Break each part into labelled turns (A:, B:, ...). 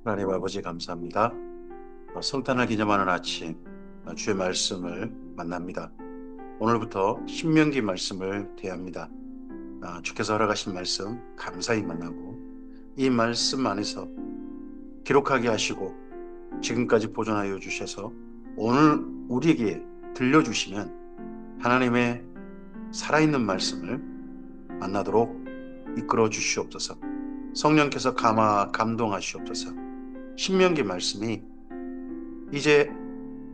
A: 하나님 아버지 감사합니다. 성탄을 기념하는 아침 주의 말씀을 만납니다. 오늘부터 신명기 말씀을 대합니다. 주께서 허락하신 말씀 감사히 만나고 이 말씀 안에서 기록하게 하시고 지금까지 보존하여 주셔서 오늘 우리에게 들려주시는 하나님의 살아있는 말씀을 만나도록 이끌어 주시옵소서. 성령께서 감동하시옵소서. 신명기 말씀이 이제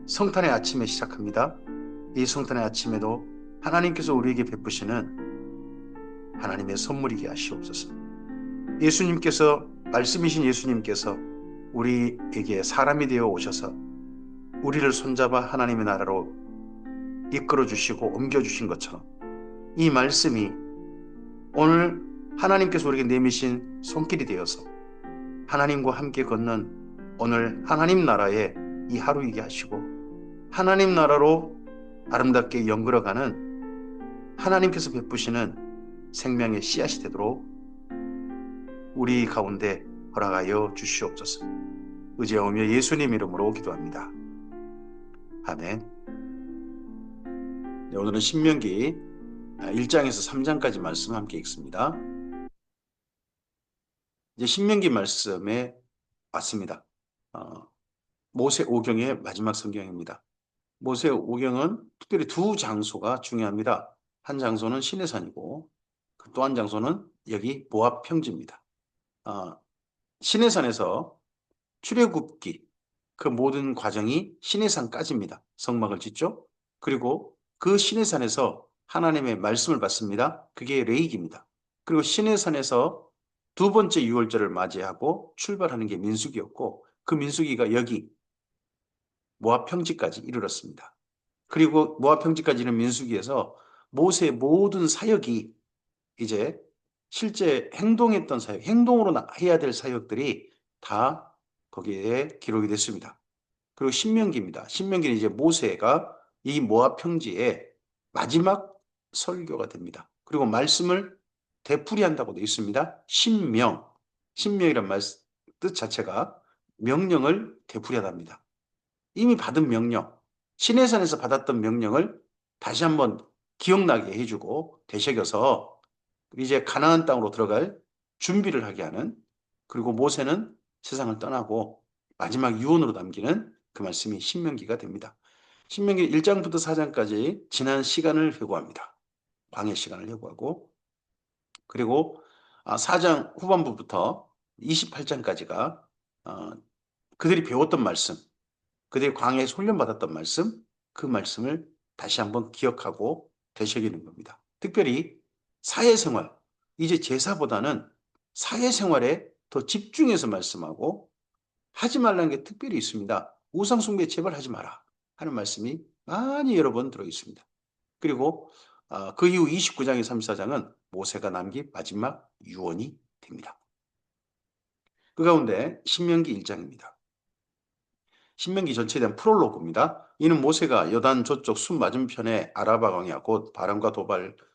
A: 성탄의 아침에 시작합니다. 이 성탄의 아침에도 하나님께서 우리에게 베푸시는 하나님의 선물이게 하시옵소서. 예수님께서, 말씀이신 예수님께서 우리에게 사람이 되어 오셔서 우리를 손잡아 하나님의 나라로 이끌어 주시고 옮겨 주신 것처럼 이 말씀이 오늘 하나님께서 우리에게 내미신 손길이 되어서 하나님과 함께 걷는 오늘 하나님 나라의 이 하루이게 하시고 하나님 나라로 아름답게 연걸어가는 하나님께서 베푸시는 생명의 씨앗이 되도록 우리 가운데 허락하여 주시옵소서. 의지하오며 예수님 이름으로 기도합니다. 아멘. 네, 오늘은 신명기 1장에서 3장까지 말씀 함께 읽습니다. 이제 신명기 말씀에 왔습니다. 모세오경의 마지막 성경입니다. 모세오경은 특별히 두 장소가 중요합니다. 한 장소는 시내산이고 또 한 장소는 여기 모압 평지입니다. 시내산에서 출애굽기 그 모든 과정이 시내산까지입니다. 성막을 짓죠. 그리고 그 시내산에서 하나님의 말씀을 받습니다. 그게 레이기입니다. 그리고 시내산에서 두 번째 유월절을 맞이하고 출발하는 게 민수기였고 그 민수기가 여기 모압 평지까지 이르렀습니다. 그리고 모압 평지까지는 민수기에서 모세의 모든 사역이 이제 실제 행동했던 사역, 행동으로 해야 될 사역들이 다 거기에 기록이 됐습니다. 그리고 신명기입니다. 신명기는 이제 모세가 이 모압 평지에 마지막 설교가 됩니다. 그리고 말씀을 되풀이한다고 되어 있습니다. 신명이란 뜻 자체가 명령을 되풀이하답니다. 이미 받은 명령, 시내산에서 받았던 명령을 다시 한번 기억나게 해주고 되새겨서 이제 가나안 땅으로 들어갈 준비를 하게 하는, 그리고 모세는 세상을 떠나고 마지막 유언으로 남기는 그 말씀이 신명기가 됩니다. 신명기 1장부터 4장까지 지난 시간을 회고합니다. 광해 시간을 회고하고, 그리고 4장 후반부부터 28장까지가 그들이 배웠던 말씀, 그들이 광야에서 훈련받았던 말씀, 그 말씀을 다시 한번 기억하고 되새기는 겁니다. 특별히 사회생활, 이제 제사보다는 사회생활에 더 집중해서 말씀하고 하지 말라는 게 특별히 있습니다. 우상숭배 제발 하지 마라 하는 말씀이 많이 여러 번 들어있습니다. 그리고 그 이후 29장에 34장은 모세가 남긴 마지막 유언이 됩니다. 그 가운데 신명기 1장입니다. 신명기 전체에 대한 프롤로그입니다. 이는 모세가 요단 저쪽 숲 맞은편에 아라바 광야 곧 바람과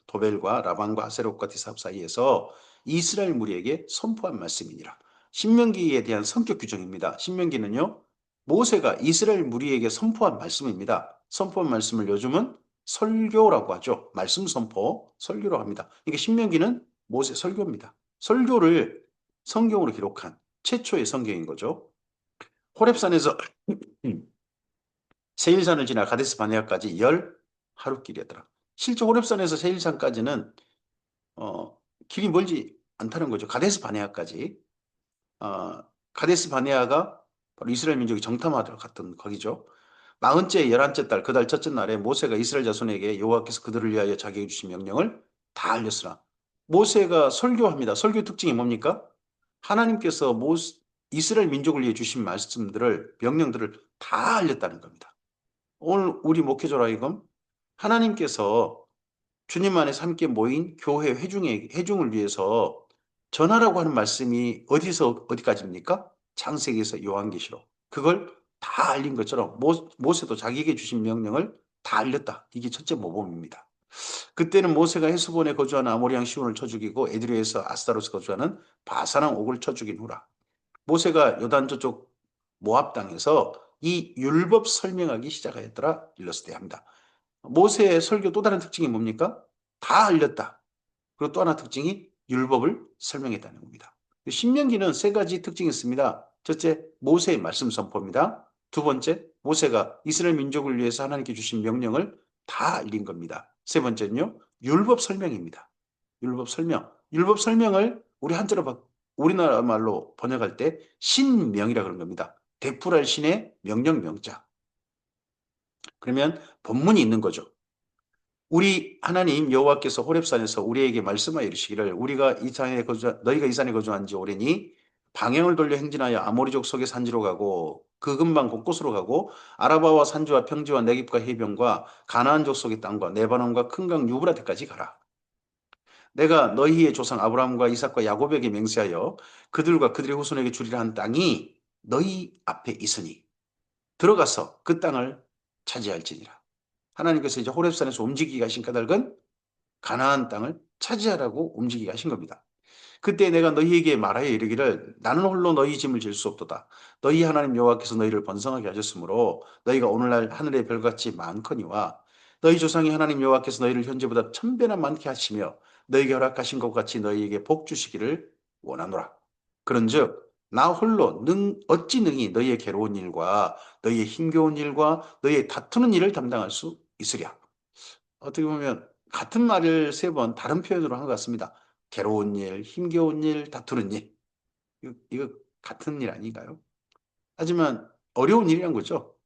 A: 도벨과 라반과 하세롯과 디삽 사이에서 이스라엘 무리에게 선포한 말씀이니라. 신명기에 대한 성격 규정입니다. 신명기는요, 모세가 이스라엘 무리에게 선포한 말씀입니다. 선포한 말씀을 요즘은 설교라고 하죠. 말씀 선포, 설교라고 합니다. 이게 신명기는 모세 설교입니다. 설교를 성경으로 기록한 최초의 성경인 거죠. 호렙산에서 세일산을 지나 가데스 바네아까지 10하루길이었더라. 실제 호렙산에서 세일산까지는 길이 멀지 않다는 거죠. 가데스 바네아까지. 가데스 바네아가 바로 이스라엘 민족이 정탐하러 갔던 거기죠. 40째 11째 달 그 달 첫째 날에 모세가 이스라엘 자손에게 여호와께서 그들을 위하여 자기에게 주신 명령을 다 알렸으나, 모세가 설교합니다. 설교 특징이 뭡니까? 하나님께서 이스라엘 민족을 위해 주신 말씀들을, 명령들을 다 알렸다는 겁니다. 오늘 우리 목회자라 이건 하나님께서 주님 안에서 함께 모인 교회 회중을 위해서 전하라고 하는 말씀이 어디서 어디까지입니까? 창세기에서 요한계시록. 그걸 다 알린 것처럼 모세도 자기에게 주신 명령을 다 알렸다. 이게 첫째 모범입니다. 그때는 모세가 헤스본에 거주하는 아모리 왕 시온을 쳐 죽이고 에드레에서 아스타로스 거주하는 바사랑 옥을 쳐 죽인 후라. 모세가 요단 저쪽 모압 땅에서 이 율법 설명하기 시작하였더라 일러스되 합니다. 모세의 설교 또 다른 특징이 뭡니까? 다 알렸다. 그리고 또 하나 특징이 율법을 설명했다는 겁니다. 신명기는 세 가지 특징이 있습니다. 첫째, 모세의 말씀 선포입니다. 두 번째, 모세가 이스라엘 민족을 위해서 하나님께 주신 명령을 다 알린 겁니다. 세 번째는요, 율법 설명입니다. 율법 설명. 율법 설명을 우리 한자로 우리나라 말로 번역할 때 신명이라 그런 겁니다. 대풀할 신의 명령 명자. 그러면 본문이 있는 거죠. 우리 하나님 여호와께서 호렙산에서 우리에게 말씀하여 이르시기를 우리가 이 산에 너희가 이 산에 거주한 지 오래니 방향을 돌려 행진하여 아모리족 속의 산지로 가고 그 근방 곳곳으로 가고 아라바와 산지와 평지와 네겝과 해변과 가나안족 속의 땅과 레바논과 큰 강 유브라데까지 가라. 내가 너희의 조상 아브라함과 이삭과 야곱에게 맹세하여 그들과 그들의 후손에게 주리라 한 땅이 너희 앞에 있으니 들어가서 그 땅을 차지할지니라. 하나님께서 이제 호렙산에서 움직이게 하신 까닭은 가나안 땅을 차지하라고 움직이게 하신 겁니다. 그때 내가 너희에게 말하여 이르기를 나는 홀로 너희 짐을 질 수 없도다. 너희 하나님 여호와께서 너희를 번성하게 하셨으므로 너희가 오늘날 하늘의 별같이 많거니와 너희 조상이 하나님 여호와께서 너희를 현재보다 1000배나 많게 하시며 너희에게 허락하신 것 같이 너희에게 복 주시기를 원하노라. 그런즉 나 홀로 어찌 능히 너희의 괴로운 일과 너희의 힘겨운 일과 너희의 다투는 일을 담당할 수 있으랴. 어떻게 보면 같은 말을 세 번 다른 표현으로 한 것 같습니다. 괴로운 일, 힘겨운 일, 다투는 일. 이거 같은 일 아닌가요? 하지만 어려운 일이란 거죠.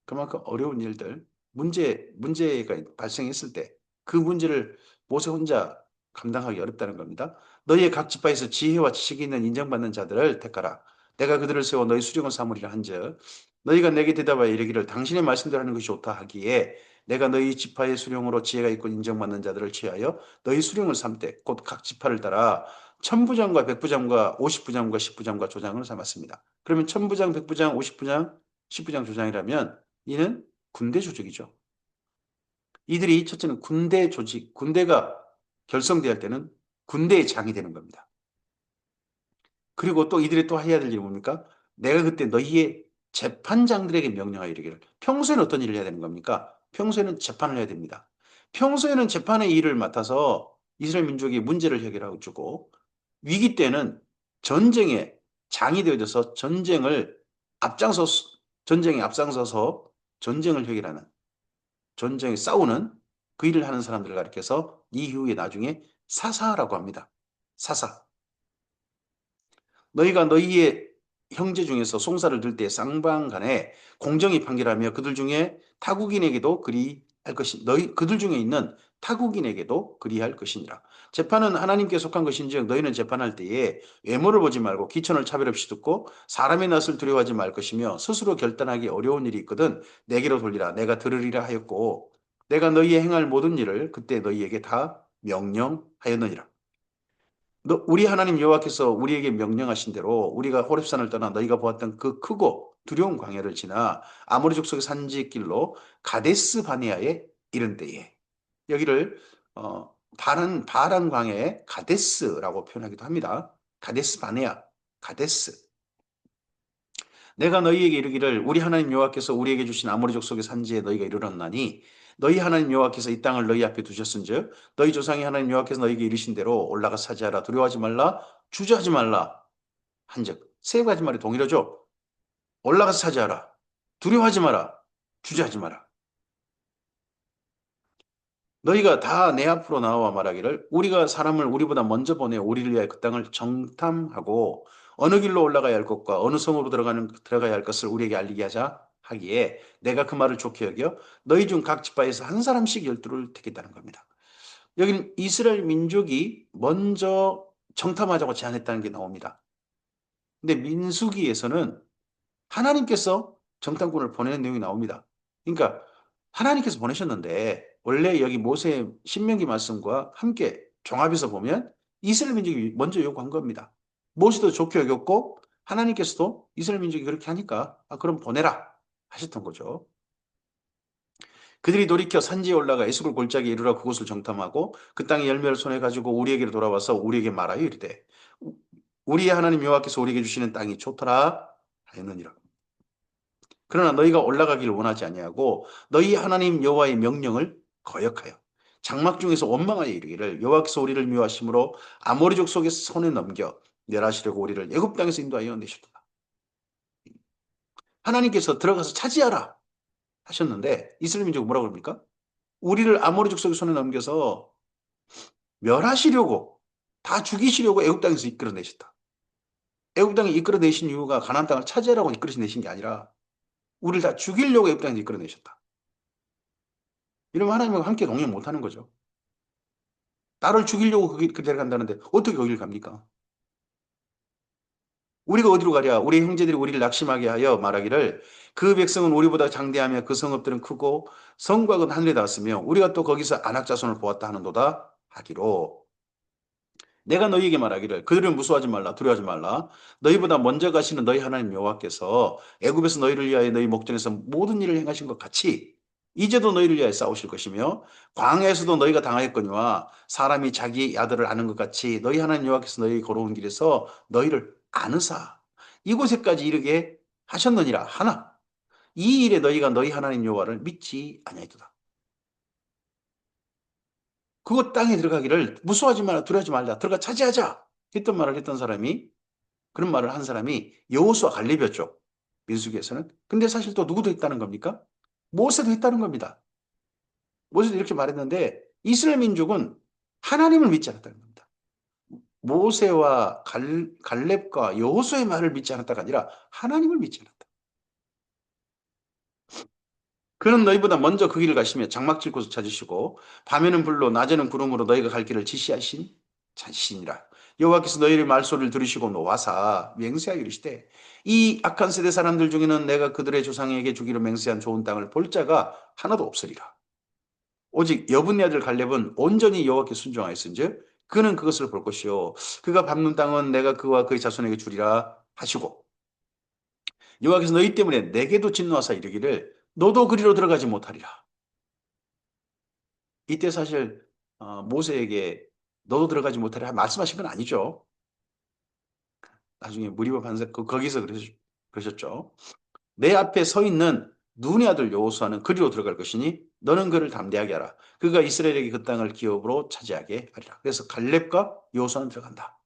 A: 그만큼 어려운 일들, 문제가 발생했을 때 그 문제를 모세 혼자 감당하기 어렵다는 겁니다. 너희의 각 지파에서 지혜와 지식이 있는 인정받는 자들을 택하라. 내가 그들을 세워 너희 수령을 삼으리라 한즉 너희가 내게 대답하여 이르기를 당신의 말씀대로 하는 것이 좋다 하기에 내가 너희 지파의 수령으로 지혜가 있고 인정받는 자들을 취하여 너희 수령을 삼되 곧 각 지파를 따라 천부장과 백부장과 오십부장과 십부장과 조장을 삼았습니다. 그러면 천부장, 백부장, 오십부장, 십부장, 조장이라면 이는 군대 조직이죠. 이들이 첫째는 군대 조직, 군대가 결성될 때는 군대의 장이 되는 겁니다. 그리고 또 이들이 또 해야 될 일이 뭡니까? 내가 그때 너희의 재판장들에게 명령하여 이르기를. 평소에는 어떤 일을 해야 되는 겁니까? 평소에는 재판을 해야 됩니다. 평소에는 재판의 일을 맡아서 이스라엘 민족이 문제를 해결하고 주고 위기 때는 전쟁의 장이 되어져서 전쟁에 앞장서서 전쟁을 해결하는, 전쟁에 싸우는 그 일을 하는 사람들을 가리켜서 이후에 나중에 사사라고 합니다. 사사. 너희가 너희의 형제 중에서 송사를 들 때 쌍방간에 공정히 판결하며 그들 중에 타국인에게도 그리할 것이 그들 중에 있는 타국인에게도 그리할 것이니라. 재판은 하나님께 속한 것인즉 너희는 재판할 때에 외모를 보지 말고 기천을 차별 없이 듣고 사람의 낯을 두려워하지 말 것이며 스스로 결단하기 어려운 일이 있거든 내게로 돌리라 내가 들으리라 하였고 내가 너희의 행할 모든 일을 그때 너희에게 다 명령하였느니라. 우리 하나님 여호와께서 우리에게 명령하신 대로 우리가 호렙산을 떠나 너희가 보았던 그 크고 두려운 광야를 지나 아모리 족속의 산지길로 가데스 바네아에 이른 때에 여기를 바란 광야의 가데스라고 표현하기도 합니다. 가데스 바네아, 가데스. 내가 너희에게 이르기를 우리 하나님 여호와께서 우리에게 주신 아모리 족속의 산지에 너희가 이르렀나니 너희 하나님 여호와께서 이 땅을 너희 앞에 두셨은즉 너희 조상이 하나님 여호와께서 너희에게 이르신 대로 올라가 차지하라 두려워하지 말라 주저하지 말라 한즉 세 가지 말이 동일하죠. 올라가서 차지하라 두려워하지 마라 주저하지 마라. 너희가 다 내 앞으로 나와 말하기를 우리가 사람을 우리보다 먼저 보내 우리를 위하여 그 땅을 정탐하고 어느 길로 올라가야 할 것과 어느 성으로 들어가야 할 것을 우리에게 알리게 하자 하기에 내가 그 말을 좋게 여겨 너희 중 각 지파에서 한 사람씩 열두를 택했다는 겁니다. 여기는 이스라엘 민족이 먼저 정탐하자고 제안했다는 게 나옵니다. 근데 민수기에서는 하나님께서 정탐꾼을 보내는 내용이 나옵니다. 그러니까 하나님께서 보내셨는데 원래 여기 모세의 신명기 말씀과 함께 종합해서 보면 이스라엘 민족이 먼저 요구한 겁니다. 모세도 좋게 여겼고 하나님께서도 이스라엘 민족이 그렇게 하니까 그럼 보내라 하셨던 거죠. 그들이 돌이켜 산지에 올라가 에스골 골짜기에 이르러 그곳을 정탐하고 그 땅의 열매를 손에 가지고 우리에게로 돌아와서 우리에게 말하여 이르되 우리의 하나님 여호와께서 우리에게 주시는 땅이 좋더라 하였느니라. 그러나 너희가 올라가기를 원하지 아니하고 너희 하나님 여호와의 명령을 거역하여 장막 중에서 원망하여 이르기를 여호와께서 우리를 미워하심으로 아모리족 속에서 손에 넘겨 멸하시려고 우리를 애굽 땅에서 인도하여 내셨다. 하나님께서 들어가서 차지하라 하셨는데 이스라엘 민족은 뭐라고 그럽니까? 우리를 아모리족 속의 손에 넘겨서 멸하시려고 다 죽이시려고 애굽 땅에서 이끌어내셨다. 애굽 땅에 이끌어내신 이유가 가나안 땅을 차지하라고 이끌어내신 게 아니라 우리를 다 죽이려고 애굽 땅에서 이끌어내셨다. 이러면 하나님과 함께 동행 못하는 거죠. 나를 죽이려고 그 데려간다는데 어떻게 거기를 갑니까? 우리가 어디로 가랴? 우리 형제들이 우리를 낙심하게 하여 말하기를 그 백성은 우리보다 장대하며 그 성읍들은 크고 성곽은 하늘에 닿았으며 우리가 또 거기서 안악 자손을 보았다 하는도다 하기로 내가 너희에게 말하기를 그들은 무서워하지 말라 두려워하지 말라 너희보다 먼저 가시는 너희 하나님 여호와께서 애굽에서 너희를 위하여 너희 목전에서 모든 일을 행하신 것 같이 이제도 너희를 위하여 싸우실 것이며 광야에서도 너희가 당하였거니와 사람이 자기 아들을 아는 것 같이 너희 하나님 여호와께서 너희 걸어온 길에서 너희를 아느사 이곳에까지 이르게 하셨느니라 하나 이 일에 너희가 너희 하나님 여호와를 믿지 아니하도다. 그곳 땅에 들어가기를 무서워하지 말라 두려워하지 말라 들어가 차지하자 했던 말을 했던 사람이 그런 말을 한 사람이 여호수아 갈렙이었죠. 민수기에서는. 근데 사실 또 누구도 했다는 겁니까? 모세도 했다는 겁니다. 모세도 이렇게 말했는데 이스라엘 민족은 하나님을 믿지 않았다는 겁니다. 모세와 갈렙과 여호수아의 말을 믿지 않았다가 아니라 하나님을 믿지 않았다. 그는 너희보다 먼저 그 길을 가시며 장막 질 곳을 찾으시고 밤에는 불로 낮에는 구름으로 너희가 갈 길을 지시하신 자신이라. 여호와께서 너희의 말소리를 들으시고 노하사 맹세하여 이르시되 이 악한 세대 사람들 중에는 내가 그들의 조상에게 주기로 맹세한 좋은 땅을 볼 자가 하나도 없으리라. 오직 여분의 아들 갈렙은 온전히 여호와께 순종하였은즉 그는 그것을 볼 것이요 그가 밟는 땅은 내가 그와 그의 자손에게 주리라 하시고 여호와께서 너희 때문에 내게도 진노하사 이르기를 너도 그리로 들어가지 못하리라. 이때 사실 모세에게 너도 들어가지 못하리라 말씀하신 건 아니죠. 나중에 무리바 반사 거기서 그러셨죠. 내 앞에 서 있는 눈의 아들 여호수아는 그리로 들어갈 것이니 너는 그를 담대하게 하라. 그가 이스라엘에게 그 땅을 기업으로 차지하게 하리라. 그래서 갈렙과 여호수아는 들어간다.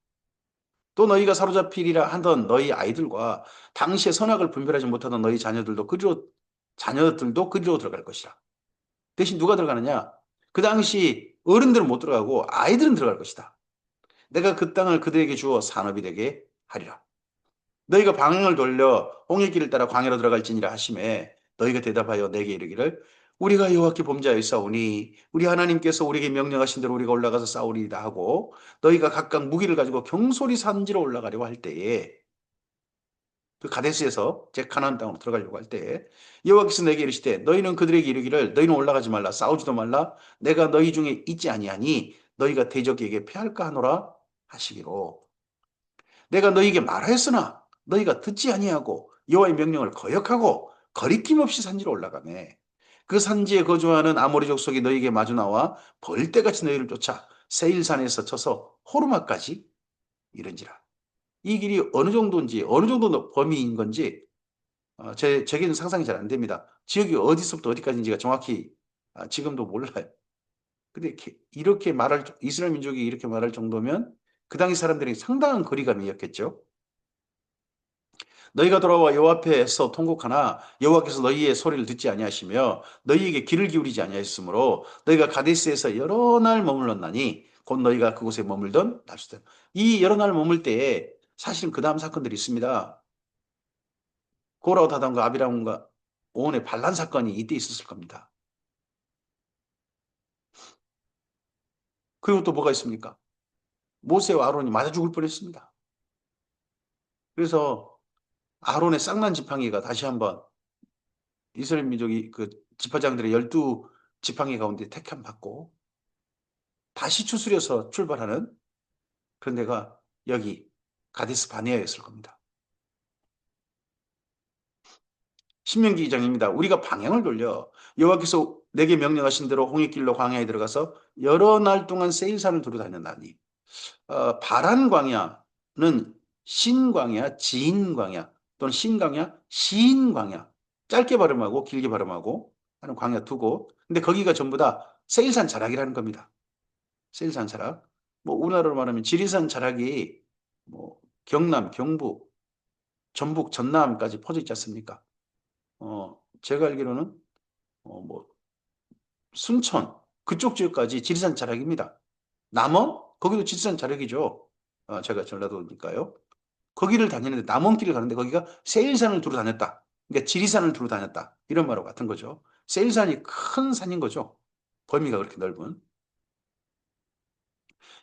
A: 또 너희가 사로잡히리라 하던 너희 아이들과 당시에 선악을 분별하지 못하던 너희 자녀들도 그리로 들어갈 것이라. 대신 누가 들어가느냐? 그 당시 어른들은 못 들어가고 아이들은 들어갈 것이다. 내가 그 땅을 그들에게 주어 산업이 되게 하리라. 너희가 방향을 돌려 홍해길을 따라 광야로 들어갈지니라 하심에 너희가 대답하여 내게 이르기를 우리가 여호와께 범죄하여 싸우니 우리 하나님께서 우리에게 명령하신 대로 우리가 올라가서 싸우리이다 하고 너희가 각각 무기를 가지고 경솔히 산지로 올라가려고 할 때에 그 가데스에서 제 가나안 땅으로 들어가려고 할 때에 여호와께서 내게 이르시되 너희는 그들에게 이르기를 너희는 올라가지 말라 싸우지도 말라 내가 너희 중에 있지 아니하니 너희가 대적에게 패할까 하노라 하시기로 내가 너희에게 말하였으나 너희가 듣지 아니하고 여호와의 명령을 거역하고 거리낌 없이 산지로 올라가매 그 산지에 거주하는 아모리 족속이 너희에게 마주 나와 벌떼같이 너희를 쫓아 세일산에서 쳐서 호르마까지 이른지라. 이 길이 어느 정도인지 어느 정도 범위인 건지 제게는 상상이 잘 안 됩니다. 지역이 어디서부터 어디까지인지가 정확히 지금도 몰라요. 근데 이렇게 말할 이스라엘 민족이 이렇게 말할 정도면 그 당시 사람들이 상당한 거리감이었겠죠. 너희가 돌아와 여호와 앞에서 통곡하나 여호와께서 너희의 소리를 듣지 아니하시며 너희에게 귀를 기울이지 아니하였으므로 너희가 가데스에서 여러 날 머물렀나니 곧 너희가 그곳에 머물던 날수다. 이 여러 날 머물 때에 사실은 그 다음 사건들이 있습니다. 고라와 다단과 아비람과 온의 반란 사건이 이때 있었을 겁니다. 그리고 또 뭐가 있습니까? 모세와 아론이 맞아 죽을 뻔했습니다. 그래서 아론의 쌍난 지팡이가 다시 한번 이스라엘 민족이 그 지파장들의 12 지팡이 가운데 택함 받고 다시 추스려서 출발하는 그런 데가 여기 가데스 바네아였을 겁니다. 신명기 2장입니다. 우리가 방향을 돌려 여호와께서 내게 명령하신 대로 홍해길로 광야에 들어가서 여러 날 동안 세일산을 두루 다녔나니 바란 광야는 신광야, 지인광야 또는 신광야, 시인광야. 짧게 발음하고 길게 발음하고 하는 광야 두 곳. 근데 거기가 전부 다 세일산 자락이라는 겁니다. 세일산 자락. 뭐 우리나라로 말하면 지리산 자락이 뭐 경남, 경북, 전북, 전남까지 퍼져 있지 않습니까? 제가 알기로는 뭐 순천 그쪽 지역까지 지리산 자락입니다. 남원 거기도 지리산 자락이죠. 제가 전라도니까요. 거기를 다니는데 남원길을 가는데 거기가 세일산을 두루 다녔다. 그러니까 지리산을 두루 다녔다. 이런 말하고 같은 거죠. 세일산이 큰 산인 거죠. 범위가 그렇게 넓은.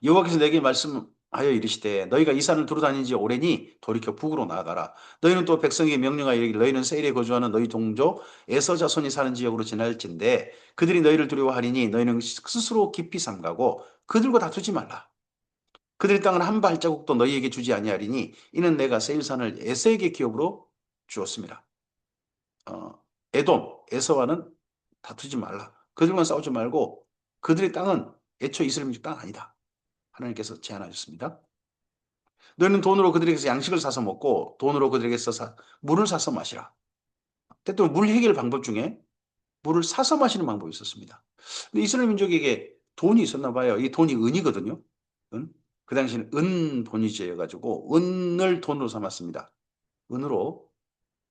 A: 여호와께서 내게 말씀하여 이르시되 너희가 이 산을 두루 다닌 지 오래니 돌이켜 북으로 나아가라. 너희는 또 백성에게 명령하여 이르기를 너희는 세일에 거주하는 너희 동족 에서 자손이 사는 지역으로 지날진대 그들이 너희를 두려워하리니 너희는 스스로 깊이 삼가고 그들과 다투지 말라. 그들의 땅은 한 발자국도 너희에게 주지 아니하리니 이는 내가 세일산을 에서에게 기업으로 주었습니다. 어, 에돔, 에서와는 다투지 말라. 그들만 싸우지 말고 그들의 땅은 애초에 이스라엘 민족 땅 아니다. 하나님께서 제안하셨습니다. 너희는 돈으로 그들에게서 양식을 사서 먹고 돈으로 그들에게서 물을 사서 마시라. 때또 물 해결 방법 중에 물을 사서 마시는 방법이 있었습니다. 근데 이스라엘 민족에게 돈이 있었나 봐요. 이 돈이 은이거든요. 은? 그 당시에는 은 돈이제여가지고 은을 돈으로 삼았습니다. 은으로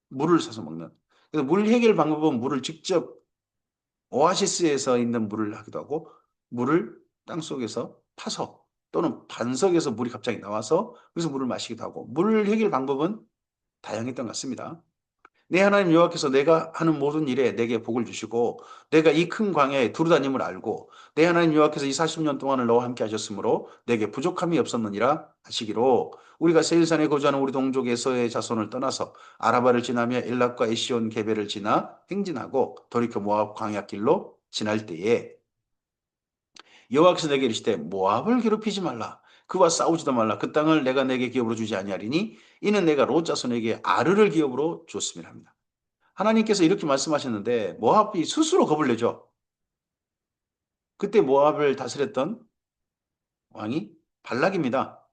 A: 물을 사서 먹는. 그래서 물 해결 방법은 물을 직접 오아시스에서 있는 물을 하기도 하고 물을 땅속에서 파서 또는 반석에서 물이 갑자기 나와서 그래서 물을 마시기도 하고 물 해결 방법은 다양했던 것 같습니다. 내 하나님 여호와께서 내가 하는 모든 일에 내게 복을 주시고 내가 이 큰 광야에 두루다님을 알고 내 하나님 여호와께서 이 40년 동안을 너와 함께 하셨으므로 내게 부족함이 없었느니라 하시기로 우리가 세일산에 거주하는 우리 동족 에서의 자손을 떠나서 아라바를 지나며 엘락과 에시온 게베를 지나 행진하고 돌이켜 모압 광야길로 지날 때에 여호와께서 내게 이르시되 모압을 괴롭히지 말라 그와 싸우지도 말라 그 땅을 내가 내게 기업으로 주지 아니하리니 이는 내가 롯 자손에게 아르를 기업으로 주었음이라 합니다. 하나님께서 이렇게 말씀하셨는데 모압이 스스로 겁을 내죠. 그때 모압을 다스렸던 왕이 발락입니다.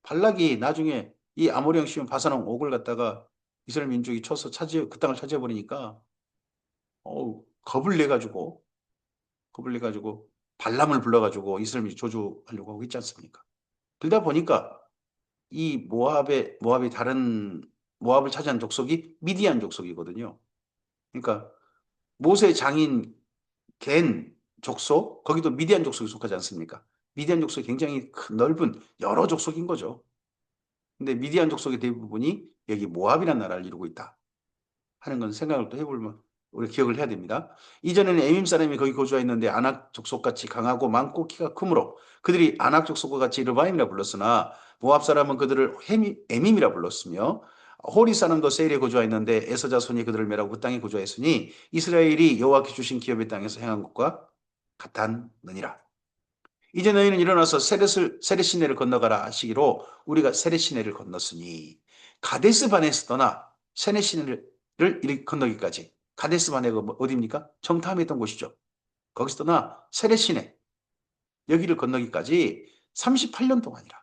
A: 발락이 나중에 이 아모리 형 시온 바산왕 옥을 갖다가 이스라엘 민족이 쳐서 그 땅을 차지해 버리니까 겁을 내가지고 발람을 불러가지고 이스라엘 민족 조주하려고 하고 있지 않습니까? 그러다 보니까 이 모압의 다른 모압을 차지한 족속이 미디안 족속이거든요. 그러니까 모세 장인 겐 족속, 거기도 미디안 족속에 속하지 않습니까? 미디안 족속이 굉장히 큰 넓은 여러 족속인 거죠. 근데 미디안 족속의 대부분이 여기 모압이라는 나라를 이루고 있다 하는 건 생각을 또 해보면 우리 기억을 해야 됩니다. 이전에는 에밈 사람이 거기 거주했는데 아낙 족속같이 강하고 많고 키가 크므로 그들이 아낙 족속과 같이 르바임이라 불렀으나 모압 사람은 그들을 에밈이라 불렀으며 호리 사람도 세일에 거주하였는데 에서 자손이 그들을 멸하고 그 땅에 거주하였으니 이스라엘이 여호와께 주신 기업의 땅에서 행한 것과 같았느니라. 이제 너희는 일어나서 세렛 시내를 건너가라 하시기로 우리가 세렛 시내를 건넜으니 가데스 바네에서 떠나 세렛 시내를 건너기까지 가데스 바네가 어디입니까? 정탐에 있던 곳이죠. 거기서 떠나 세렛 시내 여기를 건너기까지 38년 동안이라.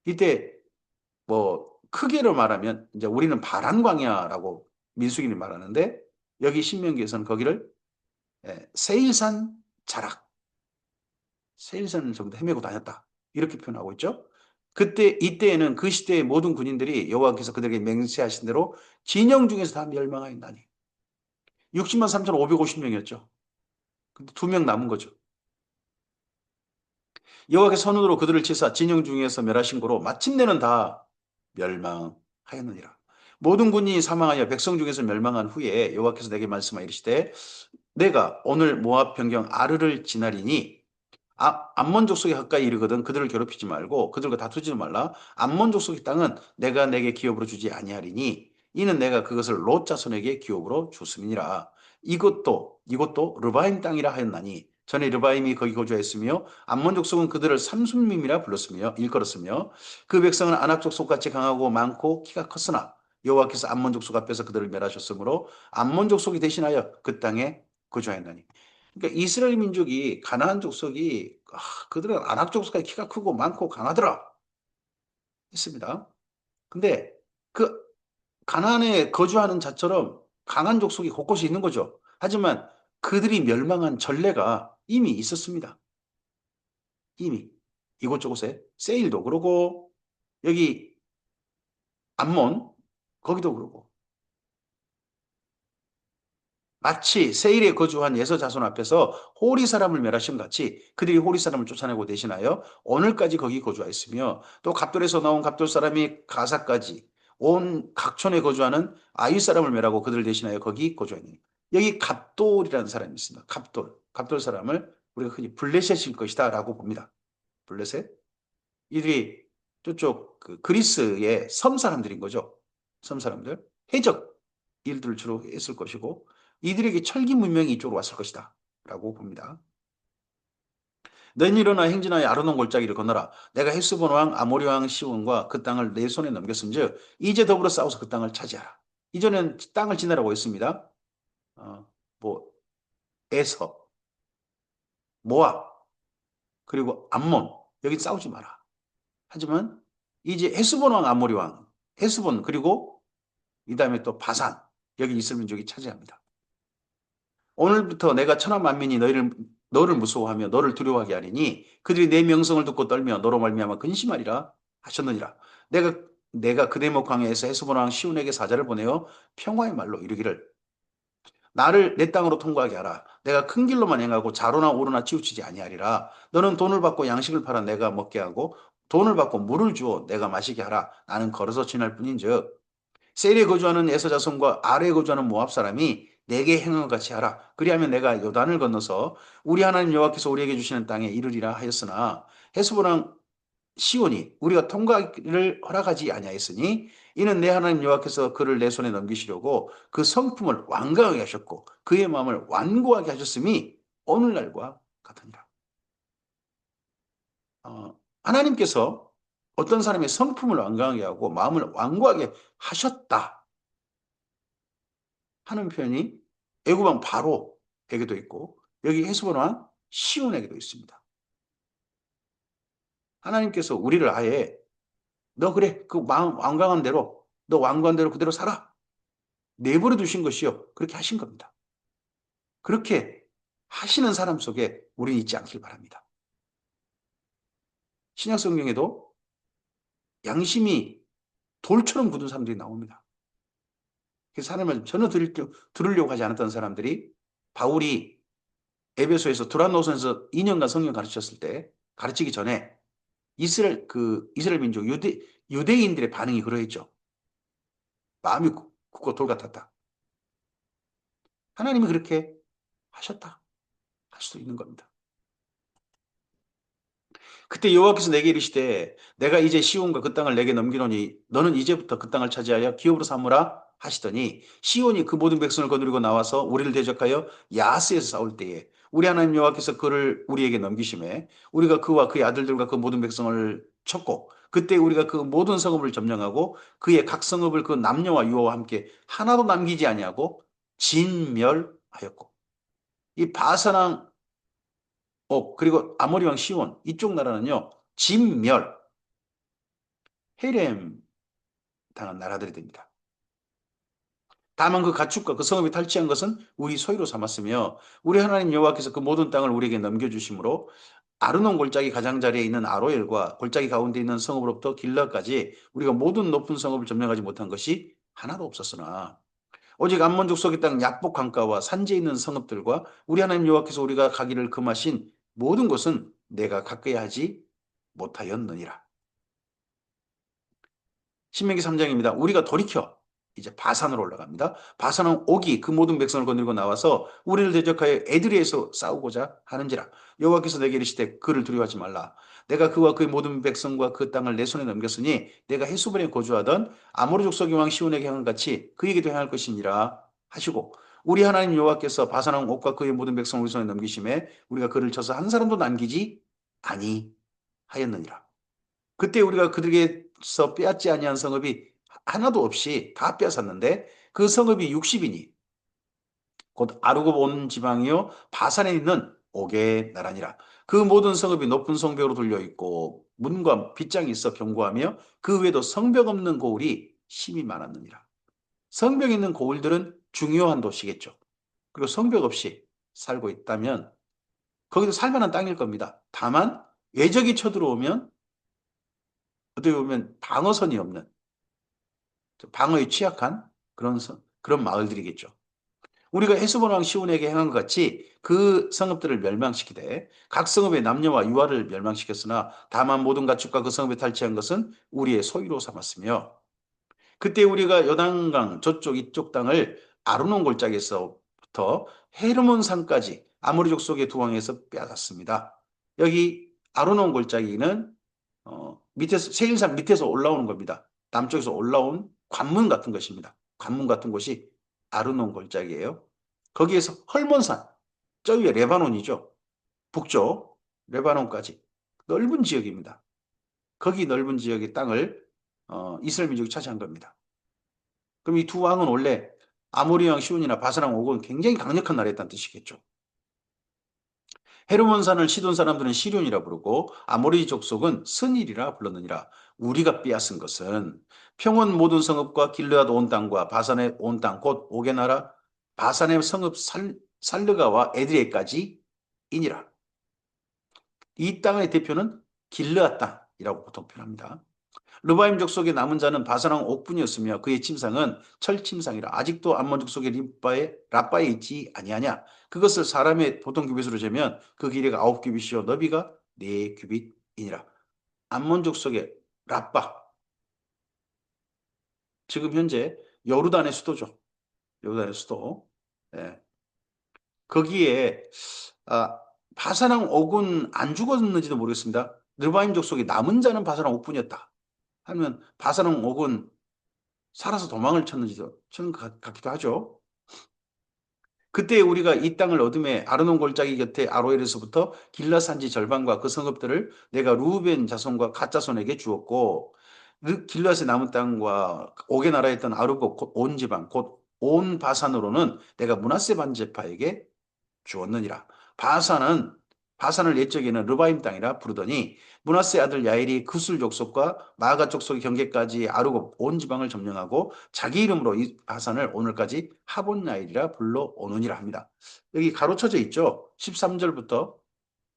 A: 이때 뭐 크게로 말하면 이제 우리는 바란 광야라고 민수기는 말하는데 여기 신명기에서는 거기를 세일산 자락 세일산을 전부 다 헤매고 다녔다. 이렇게 표현하고 있죠. 이때에는 그 시대의 모든 군인들이 여호와께서 그들에게 맹세하신 대로 진영 중에서 다 멸망하였나니. 60만 3,550명이었죠. 근데 2명 남은 거죠. 여호와께서 선으로 그들을 치사 진영 중에서 멸하신 거로 마침내는 다 멸망하였느니라. 모든 군인이 사망하여 백성 중에서 멸망한 후에 여호와께서 내게 말씀하여 이르시되 내가 오늘 모압 변경 아르를 지나리니 암몬 족속에 가까이 이르거든 그들을 괴롭히지 말고 그들과 다투지 말라. 암몬 족속의 땅은 내가 내게 기업으로 주지 아니하리니 이는 내가 그것을 롯 자손에게 기업으로 줬음이니라. 이것도 르바임 땅이라 하였나니 전에 르바임이 거기 거주했으며 암몬 족속은 그들을 삼순밈이라 불렀으며 일컬었으며 그 백성은 아낙 족속 같이 강하고 많고 키가 컸으나 여호와께서 암몬 족속 앞에서 그들을 멸하셨으므로 암몬 족속이 대신하여 그 땅에 거주하였나니. 그러니까 이스라엘 민족이 가나안 족속이 그들은 아낙 족속까지 키가 크고 많고 강하더라. 했습니다. 근데 그 가나안에 거주하는 자처럼 강한 족속이 곳곳에 있는 거죠. 하지만 그들이 멸망한 전례가 이미 있었습니다. 이미 이곳저곳에 세일도 그러고 여기 암몬 거기도 그러고 마치 세일에 거주한 예서 자손 앞에서 호리 사람을 멸하심 같이 그들이 호리 사람을 쫓아내고 대신하여 오늘까지 거기 거주하였으며 또 갑돌에서 나온 갑돌 사람이 가사까지 온 각촌에 거주하는 아윗 사람을 멸하고 그들을 대신하여 거기 거주하니 여기 갑돌이라는 사람이 있습니다. 갑돌 사람을 우리가 흔히 블레셋일 것이다 라고 봅니다. 블레셋 이들이 저쪽 그 그리스의 섬 사람들인 거죠. 섬 사람들 해적 일들을 주로 했을 것이고 이들에게 철기 문명이 이쪽으로 왔을 것이다 라고 봅니다. 너희는 일어나 행진하여 아르논 골짜기를 건너라. 내가 헤스본 왕 아모리 왕 시온과 그 땅을 내 손에 넘겼은즉 이제 더불어 싸워서 그 땅을 차지하라. 이전엔 땅을 지내라고 했습니다. 뭐 에서, 모압, 그리고 암몬 여기 싸우지 마라. 하지만 이제 헤스본 왕 아모리 왕 헤스본 그리고 이 다음에 또 바산 여기 이스라엘 민족이 차지합니다. 오늘부터 내가 천하 만민이 너를 무서워하며 너를 두려워하게 하리니 그들이 내 명성을 듣고 떨며 너로 말미암아 근심하리라 하셨느니라. 내가 그대목 광야에서 헤스본 왕 시온에게 사자를 보내어 평화의 말로 이르기를 나를 내 땅으로 통과하게 하라. 내가 큰 길로만 행하고 좌로나 우로나 치우치지 아니하리라. 너는 돈을 받고 양식을 팔아 내가 먹게 하고 돈을 받고 물을 주어 내가 마시게 하라. 나는 걸어서 지날 뿐인즉 세일에 거주하는 에서 자손과 아래에 거주하는 모압 사람이 내게 행한 것 같이 하라. 그리하면 내가 요단을 건너서 우리 하나님 여호와께서 우리에게 주시는 땅에 이르리라 하였으나 헤스보랑 시온이 우리가 통과를 허락하지 아니하였으니 이는 내 하나님 여호와께서 그를 내 손에 넘기시려고 그 성품을 완강하게 하셨고 그의 마음을 완고하게 하셨음이 오늘날과 같으니라. 하나님께서 어떤 사람의 성품을 완강하게 하고 마음을 완고하게 하셨다 하는 표현이 애굽왕 바로에게도 있고 여기 헤스본 왕 시온에게도 있습니다. 하나님께서 우리를 아예 너 그래 그 마음 완강한 대로 너 완고한 대로 그대로 살아 내버려 두신 것이요 그렇게 하신 겁니다. 그렇게 하시는 사람 속에 우리는 있지 않길 바랍니다. 신약 성경에도 양심이 돌처럼 굳은 사람들이 나옵니다. 그 사람을 전혀 들으려고 하지 않았던 사람들이 바울이 에베소에서 두란노선에서 2년간 성경 가르쳤을 때 가르치기 전에 이스라엘 민족 유대인들의 반응이 그러했죠. 마음이 굳고 돌 같았다. 하나님이 그렇게 하셨다. 할 수도 있는 겁니다. 그때 여호와께서 내게 이르시되 내가 이제 시온과 그 땅을 내게 넘기노니 너는 이제부터 그 땅을 차지하여 기업으로 삼으라 하시더니 시온이 그 모든 백성을 거느리고 나와서 우리를 대적하여 야스에서 싸울 때에 우리 하나님 여호와께서 그를 우리에게 넘기심에 우리가 그와 그의 아들들과 그 모든 백성을 쳤고 그때 우리가 그 모든 성읍을 점령하고 그의 각 성읍을 그 남녀와 유아와 함께 하나도 남기지 아니하고 진멸하였고 이 바사랑 그리고 아모리 왕 시온 이쪽 나라는요. 진멸, 헤렘 당한 나라들이 됩니다. 다만 그 가축과 그 성읍이 탈취한 것은 우리 소유로 삼았으며 우리 하나님 여호와께서 그 모든 땅을 우리에게 넘겨주심으로 아르논 골짜기 가장자리에 있는 아로엘과 골짜기 가운데 있는 성읍으로부터 길라까지 우리가 모든 높은 성읍을 점령하지 못한 것이 하나도 없었으나 오직 암몬 족속의 땅 약복 강가와 산지에 있는 성읍들과 우리 하나님 여호와께서 우리가 가기를 금하신 모든 것은 내가 가까이 하지 못하였느니라. 신명기 3장입니다. 우리가 돌이켜 이제 바산으로 올라갑니다. 바산은 옥이 그 모든 백성을 거느리고 나와서 우리를 대적하여 에드리에서 싸우고자 하는지라. 여호와께서 내게 이르시되 그를 두려워하지 말라. 내가 그와 그의 모든 백성과 그 땅을 내 손에 넘겼으니 내가 헤스본에 거주하던 아모리 족속의 왕 시온에게 행한 같이 그에게도 행할 것이니라 하시고 우리 하나님 여호와께서 바산왕 옥과 그의 모든 백성을 우리 손에 넘기심에 우리가 그를 쳐서 한 사람도 남기지 아니하였느니라. 그때 우리가 그들에게서 빼앗지 아니한 성읍이 하나도 없이 다 빼앗았는데 그 성읍이 60이니 곧 아르고 온 지방이요 바산에 있는 옥의 나라니라. 그 모든 성읍이 높은 성벽으로 둘려 있고 문과 빗장이 있어 견고하며 그 외에도 성벽 없는 고을이 심이 많았느니라. 성벽 있는 고을들은 중요한 도시겠죠. 그리고 성벽 없이 살고 있다면 거기도 살만한 땅일 겁니다. 다만 외적이 쳐들어오면 어떻게 보면 방어선이 없는 방어에 취약한 그런 마을들이겠죠. 우리가 헤스본 왕 시온에게 행한 것 같이 그 성읍들을 멸망시키되 각 성읍의 남녀와 유아를 멸망시켰으나 다만 모든 가축과 그 성읍에 탈취한 것은 우리의 소유로 삼았으며 그때 우리가 요단강 저쪽 이쪽 땅을 아르논 골짜기에서부터 헤르몬 산까지 아모리 족속의 두 왕에서 빼앗았습니다. 여기 아르논 골짜기는 밑에서 세일산 밑에서 올라오는 겁니다. 남쪽에서 올라온 관문 같은 것입니다. 관문 같은 곳이 아르논 골짜기예요. 거기에서 헐몬산, 저 위에 레바논이죠. 북쪽 레바논까지 넓은 지역입니다. 거기 넓은 지역의 땅을 이스라엘 민족이 차지한 겁니다. 그럼 이 두 왕은 원래 아모리 왕 시온이나 바산 왕 옥은 굉장히 강력한 나라였다는 뜻이겠죠. 헤르몬산을 시돈 사람들은 시륜이라 부르고 아모리 족속은 스닐이라 불렀느니라. 우리가 빼앗은 것은 평원 모든 성읍과 길르앗 온 땅과 바산의 온 땅 곧 옥의 나라 바산의 성읍 살르가와 에드레까지 이니라. 이 땅의 대표는 길르앗 땅이라고 보통 표현합니다. 르바임 족속의 남은 자는 바사랑 옥분이었으며 그의 침상은 철 침상이라 아직도 암몬 족속의 라빠에 있지 아니하냐. 그것을 사람의 보통 규빗으로 재면 그 길이가 9규빗이요 너비가 4규빗이니라. 암몬 족속의 라빠 지금 현재 여루단의 수도죠. 여루단의 수도. 예. 거기에 바사랑 옥은 안 죽었는지도 모르겠습니다. 르바임 족속의 남은 자는 바사랑 옥분이었다. 하면 바사랑 옥은 살아서 도망을 쳤는지도 저는 같기도 하죠. 그때 우리가 이 땅을 얻음에 아르논 골짜기 곁에 아로엘에서부터 길라 산지 절반과 그 성읍들을 내가 루벤 자손과 갓 자손에게 주었고 길라스의 남은 땅과 옥의 나라에 있던 아르고 곧 온 지방 곧 온 바산으로는 내가 므낫세 반제파에게 주었느니라. 바산은 바산을 옛적에는 르바임 땅이라 부르더니 므낫세 아들 야엘이 그술 족속과 마가 족속의 경계까지 아르고 온 지방을 점령하고 자기 이름으로 이 바산을 오늘까지 하본 야엘이라 불러오느니라 합니다. 여기 가로쳐져 있죠. 13절부터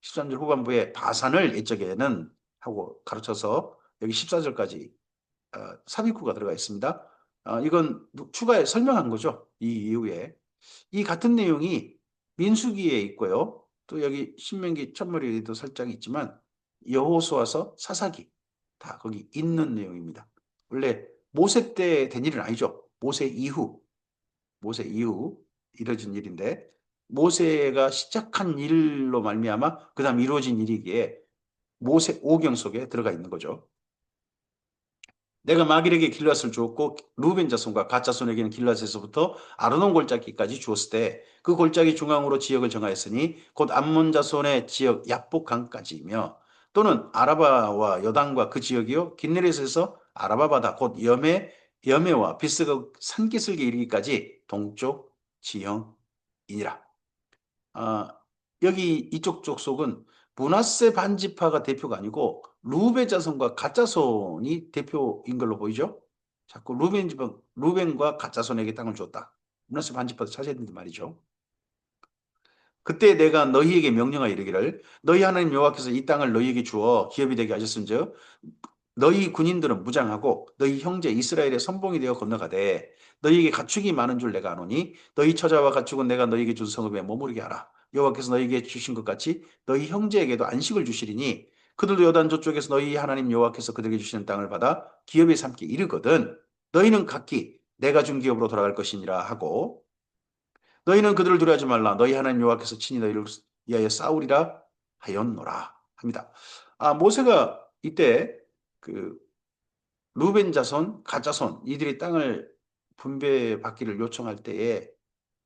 A: 13절 후반부에 바산을 옛적에는 하고 가로쳐서 여기 14절까지 삽입구가 들어가 있습니다. 이건 추가에 설명한 거죠. 이 이후에. 이 같은 내용이 민수기에 있고요. 또 여기 신명기 첫머리에도 살짝 있지만 여호수아서 사사기 다 거기 있는 내용입니다. 원래 모세 때 된 일은 아니죠. 모세 이후 이뤄진 일인데 모세가 시작한 일로 말미암아 그다음 이루어진 일이기에 모세 오경 속에 들어가 있는 거죠. 내가 마길에게 길앗을 주었고 루벤 자손과 갓 자손에게는 길앗에서부터 아르논 골짜기까지 주었을 때 그 골짜기 중앙으로 지역을 정하였으니 곧 암몬 자손의 지역 야복 강까지이며 또는 아라바와 여단과 그 지역이요 긴네렛에서 아라바 바다 곧 여메와 비스가 산기슭에 이르기까지 동쪽 지형이니라. 아, 여기 이쪽 족속은 므낫세 반지파가 대표가 아니고 루벤 자손과 갓 자손이 대표인 걸로 보이죠? 자꾸 루벤과 갓 자손에게 땅을 줬다. 므낫세 반지파도 차지했는데 말이죠. 그때 내가 너희에게 명령하여 이르기를 너희 하나님 여호와께서 이 땅을 너희에게 주어 기업이 되게 하셨은즉 너희 군인들은 무장하고 너희 형제 이스라엘의 선봉이 되어 건너가되 너희에게 가축이 많은 줄 내가 아노니 너희 처자와 가축은 내가 너희에게 준 성읍에 머무르게 하라. 여호와께서 너희에게 주신 것 같이 너희 형제에게도 안식을 주시리니 그들도 요단 저쪽에서 너희 하나님 여호와께서 그들에게 주시는 땅을 받아 기업에 삼게 이르거든 너희는 각기 내가 준 기업으로 돌아갈 것이니라 하고 너희는 그들을 두려워하지 말라. 너희 하나님 여호와께서 친히 너희를 위하여 싸우리라 하였노라 합니다. 모세가 이때 그 루벤 자손, 갓 자손 이들이 땅을 분배받기를 요청할 때에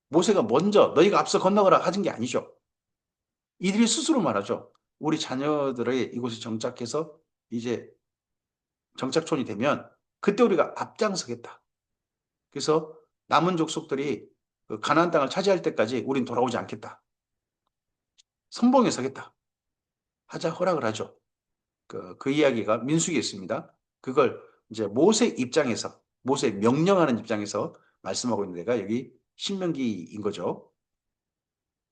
A: 모세가 먼저 너희가 앞서 건너가라 하진 게 아니죠. 이들이 스스로 말하죠. 우리 자녀들의 이곳에 정착해서 이제 정착촌이 되면 그때 우리가 앞장서겠다. 그래서 남은 족속들이 그 가나안 땅을 차지할 때까지 우린 돌아오지 않겠다. 선봉에 서겠다. 하자 허락을 하죠. 그 이야기가 민수기에 있습니다. 그걸 이제 모세 입장에서, 모세 명령하는 입장에서 말씀하고 있는 데가 여기 신명기인 거죠.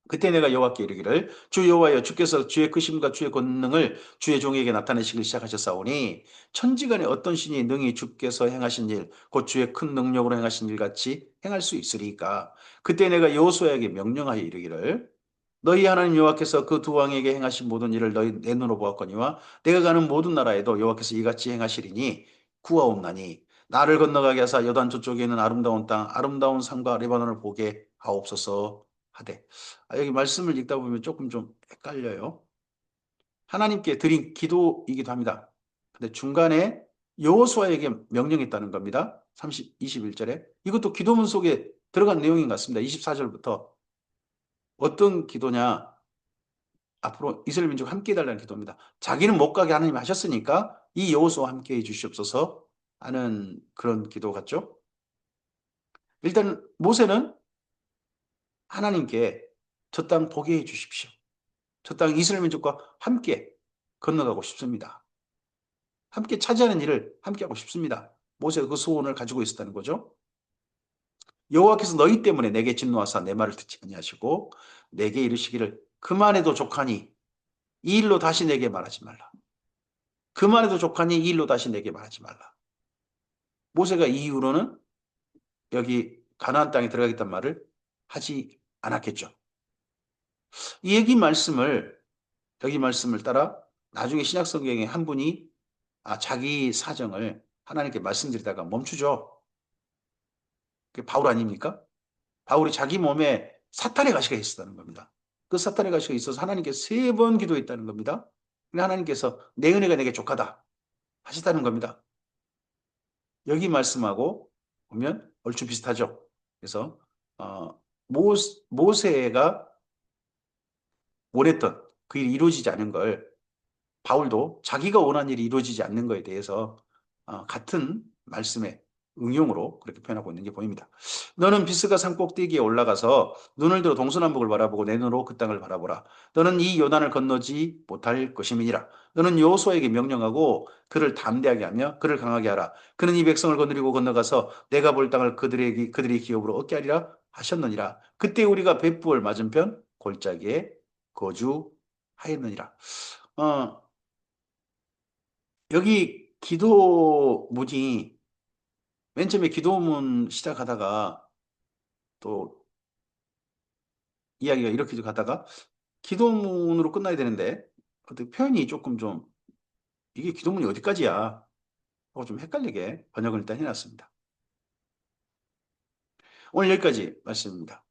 A: 그때 내가 여호와께 이르기를 주 여호와여 주께서 주의 크심과 주의 권능을 주의 종에게 나타내시기 시작하셨사오니 천지간에 어떤 신이 능히 주께서 행하신 일 곧 주의 큰 능력으로 행하신 일 같이 행할 수 있으리까. 그때 내가 여호수아에게 명령하여 이르기를 너희 하나님 여호와께서 그 두 왕에게 행하신 모든 일을 너희 내 눈으로 보았거니와 내가 가는 모든 나라에도 여호와께서 이같이 행하시리니 구하옵나니 나를 건너가게 하사 여단 저쪽에 있는 아름다운 땅 아름다운 산과 레바논을 보게 하옵소서 하되. 여기 말씀을 읽다 보면 조금 좀 헷갈려요. 하나님께 드린 기도이기도 합니다. 근데 중간에 여호수아에게 명령했다는 겁니다. 21절에. 이것도 기도문 속에 들어간 내용인 것 같습니다. 24절부터. 어떤 기도냐? 앞으로 이스라엘 민족 함께 해달라는 기도입니다. 자기는 못 가게 하나님이 하셨으니까 이 여호수아와 함께 해 주시옵소서 하는 그런 기도 같죠? 일단 모세는 하나님께 저 땅 보게 해 주십시오. 저 땅 이스라엘 민족과 함께 건너가고 싶습니다. 함께 차지하는 일을 함께 하고 싶습니다. 모세가 그 소원을 가지고 있었다는 거죠. 여호와께서 너희 때문에 내게 진노하사 내 말을 듣지 아니하시고 내게 이르시기를 그만해도 족하니 이 일로 다시 내게 말하지 말라. 그만해도 족하니 이 일로 다시 내게 말하지 말라. 모세가 이 이후로는 여기 가나안 땅에 들어가겠다는 말을 하지 않았겠죠. 이 여기 말씀을 따라 나중에 신약 성경에 한 분이 자기 사정을 하나님께 말씀드리다가 멈추죠. 그게 바울 아닙니까? 바울이 자기 몸에 사탄의 가시가 있었다는 겁니다. 그 사탄의 가시가 있어서 하나님께 3번 기도했다는 겁니다. 근데 하나님께서 내 은혜가 내게 족하다 하셨다는 겁니다. 여기 말씀하고 보면 얼추 비슷하죠. 그래서 모세가 원했던 그 일이 이루어지지 않은 걸 바울도 자기가 원한 일이 이루어지지 않는 것에 대해서 같은 말씀의 응용으로 그렇게 표현하고 있는 게 보입니다. 너는 비스가 산 꼭대기에 올라가서 눈을 들어 동서남북을 바라보고 내 눈으로 그 땅을 바라보라. 너는 이 요단을 건너지 못할 것임이니라. 너는 여호수아에게 명령하고 그를 담대하게 하며 그를 강하게 하라. 그는 이 백성을 거느리고 건너가서 내가 볼 땅을 그들의 기업으로 얻게 하리라 하셨느니라. 그때 우리가 벳부을 맞은편 골짜기에 거주하였느니라. 어, 여기 기도문이 맨 처음에 기도문 시작하다가 또 이야기가 이렇게 가다가 기도문으로 끝나야 되는데 어떻게 표현이 조금 좀 이게 기도문이 어디까지야 하고 좀 헷갈리게 번역을 일단 해놨습니다. 오늘 여기까지 말씀입니다.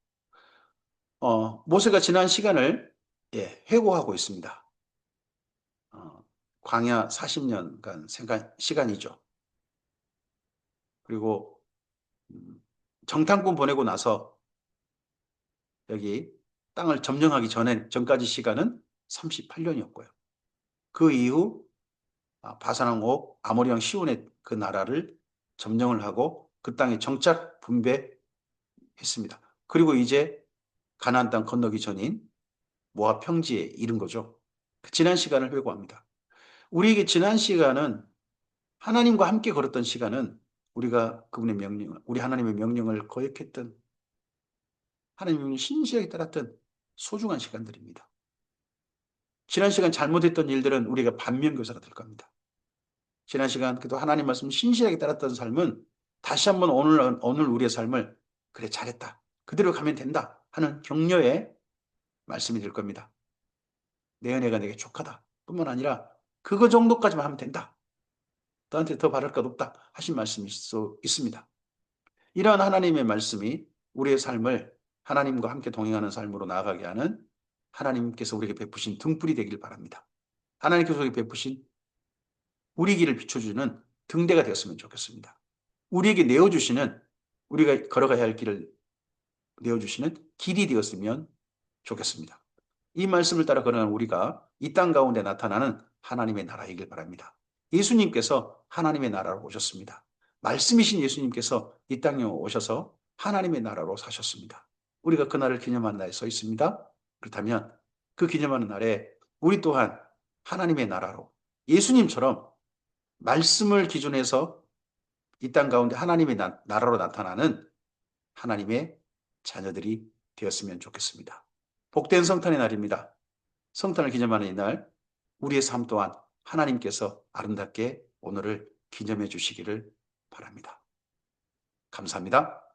A: 모세가 지난 시간을 회고하고 있습니다. 광야 40년간 시간이죠. 그리고 정탐꾼 보내고 나서 여기 땅을 점령하기 전까지 시간은 38년이었고요. 그 이후 바산 왕 아모리 왕 시온의 그 나라를 점령을 하고 그 땅에 정착 분배했습니다. 그리고 이제 가나안 땅 건너기 전인 모압 평지에 이른 거죠. 그 지난 시간을 회고합니다. 우리에게 지난 시간은 하나님과 함께 걸었던 시간은 우리가 그분의 명령, 우리 하나님의 명령을 거역했던 하나님의 명령을 신실하게 따랐던 소중한 시간들입니다. 지난 시간 잘못했던 일들은 우리가 반면교사가 될 겁니다. 지난 시간 그래도 하나님 말씀 신실하게 따랐던 삶은 다시 한번 오늘 우리의 삶을 그래 잘했다. 그대로 가면 된다 하는 격려의 말씀이 될 겁니다. 내 은혜가 내게 족하다 뿐만 아니라 그거 정도까지만 하면 된다. 너한테 더 바랄 것 없다 하신 말씀일 수 있습니다. 이러한 하나님의 말씀이 우리의 삶을 하나님과 함께 동행하는 삶으로 나아가게 하는 하나님께서 우리에게 베푸신 등불이 되길 바랍니다. 하나님께서 우리에게 베푸신 우리 길을 비춰주는 등대가 되었으면 좋겠습니다. 우리에게 내어주시는 우리가 걸어가야 할 길을 내어주시는 길이 되었으면 좋겠습니다. 이 말씀을 따라 걸어가는 우리가 이 땅 가운데 나타나는 하나님의 나라이길 바랍니다. 예수님께서 하나님의 나라로 오셨습니다. 말씀이신 예수님께서 이 땅에 오셔서 하나님의 나라로 사셨습니다. 우리가 그날을 기념하는 날에 서 있습니다. 그렇다면 그 기념하는 날에 우리 또한 하나님의 나라로 예수님처럼 말씀을 기준해서 이 땅 가운데 하나님의 나라로 나타나는 하나님의 자녀들이 되었으면 좋겠습니다. 복된 성탄의 날입니다. 성탄을 기념하는 이날 우리의 삶 또한 하나님께서 아름답게 오늘을 기념해 주시기를 바랍니다. 감사합니다.